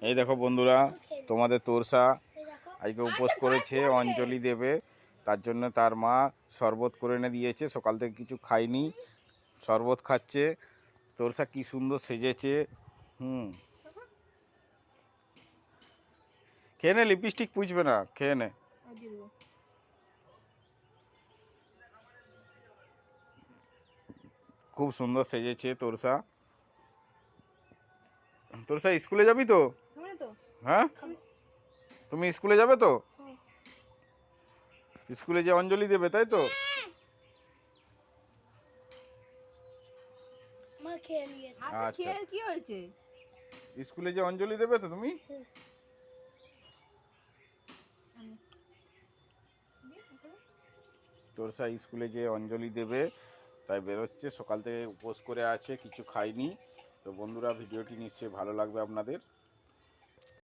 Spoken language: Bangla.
এই দেখো বন্ধুরা, তোমাদের তোরসা আজকে উপোস করেছে, অঞ্জলি দেবে। তার জন্য তার মা শরবত করে এনে দিয়েছে। সকাল থেকে কিছু খায়নি, শরবত খাচ্ছে। তোরসা কি সুন্দর সেজেছে। খেয়ে নে, লিপস্টিক পুছবে না, খেয়ে নে। খুব সুন্দর সেজেছে তোরসা। তোরসা স্কুলে যাবি তো? হ্যাঁ, তুমি স্কুলে যাবে তো? স্কুলে যে অঞ্জলি দেবে, তাই তো? আচ্ছা, কি হয়েছে? স্কুলে যে অঞ্জলি দেবে তো তুমি? তোরসা স্কুলে যে অঞ্জলি দেবে তাই বেরোচ্ছে। সকাল থেকে উপোস করে আছে, কিছু খায়নি। তো বন্ধুরা, ভিডিওটি নিশ্চয়ই ভালো লাগবে আপনাদের।